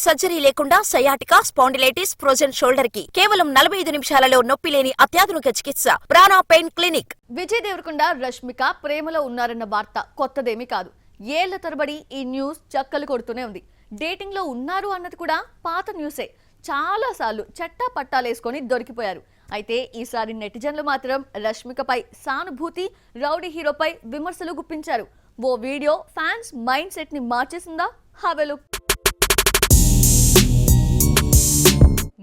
Surgery లేకుండా sciatica, spondylitis, frozen shoulder కి కేవలం 45 నిమిషాలలో నొప్పి లేని అత్యాధునిక చికిత్స ప్రాణ పెయిన్ క్లినిక్. విజయ్ దేవరకొండ, రష్మిక ప్రేమలో ఉన్నారన్న వార్త కొత్తదేమీ కాదు. ఏళ్ల తరబడి ఈ న్యూస్ చక్కలు కొడుతూనే ఉంది. డేటింగ్ లో ఉన్నారు అన్నది కూడా పాత న్యూసే. చాలా సార్లు చట్టా పట్టాలేసుకొని దొరికిపోయారు. అయితే ఈసారి నెటిజన్లు మాత్రం రష్మికపై సానుభూతి, రౌడీ హీరోపై విమర్శలు గుప్పించారు. ఓ వీడియో ఫ్యాన్స్ మైండ్ సెట్ ని మార్చేసిందా? హావెలు.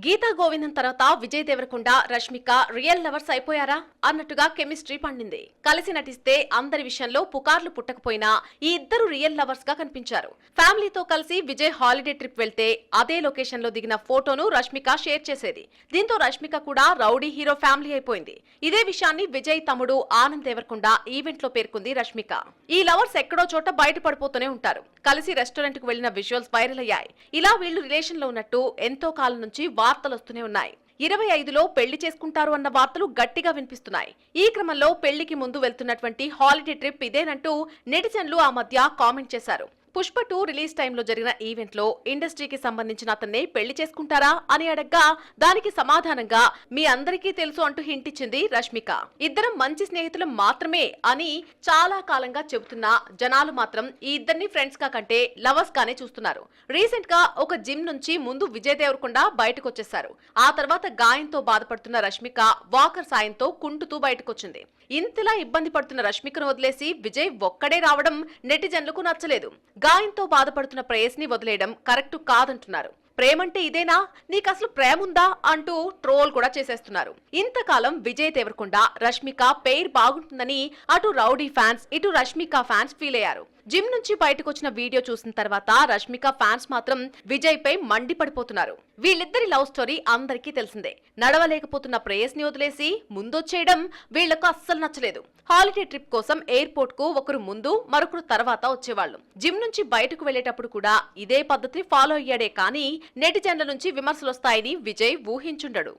గీతా గోవిందం తర్వాత విజయ్ దేవరకొండ, రష్మిక రియల్ లవర్స్ అయిపోయారా అన్నట్టుగా కెమిస్ట్రీ పండింది. కలిసి నటిస్తే అందరి విషయంలో పుకార్లు పుట్టకపోయినా ఈ ఇద్దరు రియల్ లవర్స్ గా కనిపించారు. ఫ్యామిలీతో కలిసి విజయ్ హాలిడే ట్రిప్ వెళ్తే అదే లొకేషన్ లో దిగిన ఫోటోను రష్మిక షేర్ చేసేది. దీంతో రష్మిక కూడా రౌడీ హీరో ఫ్యామిలీ అయిపోయింది. ఇదే విషయాన్ని విజయ్ తమ్ముడు ఆనంద్ దేవరకొండ ఈవెంట్ లో పేర్కొంది రష్మిక. ఈ లవర్స్ ఎక్కడో చోట బయట పడిపోతూనే ఉంటారు. కలిసి రెస్టారెంట్ కు వెళ్లిన విజువల్స్ వైరల్ అయ్యాయి. ఇలా వీళ్లు రిలేషన్ లో ఉన్నట్టు ఎంతో కాలం నుంచి వార్తలు వస్తూనే ఉన్నాయి. 25లో పెళ్లి చేసుకుంటారు అన్న వార్తలు గట్టిగా వినిపిస్తున్నాయి. ఈ క్రమంలో పెళ్లికి ముందు వెళ్తున్నటువంటి హాలిడే ట్రిప్ ఇదేనంటూ నెటిజన్లు ఆ మధ్య కామెంట్ చేశారు. పుష్ప 2 రిలీజ్ టైంలో జరిగిన ఈవెంట్ లో ఇండస్ట్రీకి సంబంధించిన అతన్నే పెళ్లి చేసుకుంటారా అని అడగ్గా దానికి సమాధానంగా మీ అందరికీ తెలుసు అంటూ హింట్ ఇచ్చింది రష్మిక. ఇద్దరం మంచి స్నేహితులు మాత్రమే అని చాలా కాలంగా చెబుతున్నా జనాలు మాత్రం ఈ ఇద్దరిని ఫ్రెండ్స్ గా కంటే లవర్స్ గానే చూస్తున్నారు. రీసెంట్ గా ఒక జిమ్ నుంచి ముందు విజయ్ దేవరకొండ బయటకు వచ్చేశారు. ఆ తర్వాత గాయంతో బాధపడుతున్న రష్మిక వాకర్ సాయంతో కుంటుతూ బయటకొచ్చింది. ఇంతలా ఇబ్బంది పడుతున్న రష్మికను వదిలేసి విజయ్ ఒక్కడే రావడం నెటిజన్లకు నచ్చలేదు. గాయంతో బాధపడుతున్న ప్రేయస్ని వదిలేయడం కరెక్ట్ కాదంటున్నారు. ప్రేమంటే ఇదేనా, నీకు అసలు ప్రేముందా అంటూ ట్రోల్ కూడా చేసేస్తున్నారు. ఇంతకాలం విజయ్ దేవరకొండ, రష్మిక పెయిర్ బాగుంటుందని అటు రౌడీ ఫ్యాన్స్, ఇటు రష్మిక ఫ్యాన్స్ ఫీల్ అయ్యారు. జిమ్ నుంచి బయటకు వచ్చిన వీడియో చూసిన తర్వాత రష్మిక ఫ్యాన్స్ మాత్రం విజయ్ పై మండిపడిపోతున్నారు. వీళ్ళిద్దరి లవ్ స్టోరీ అందరికీ తెలిసిందే. నడవలేకపోతున్న ప్రేయస్ ని వదిలేసి ముందొచ్చేయడం వీళ్లకు అస్సలు నచ్చలేదు. హాలిడే ట్రిప్ కోసం ఎయిర్పోర్ట్ కు ఒకరు ముందు మరొకరు తర్వాత వచ్చేవాళ్లు. జిమ్ నుంచి బయటకు వెళ్లేటప్పుడు కూడా ఇదే పద్ధతిని ఫాలో అయ్యాడే కానీ నెటిజన్ల నుంచి విమర్శలు వస్తాయని విజయ్ ఊహించుండడు.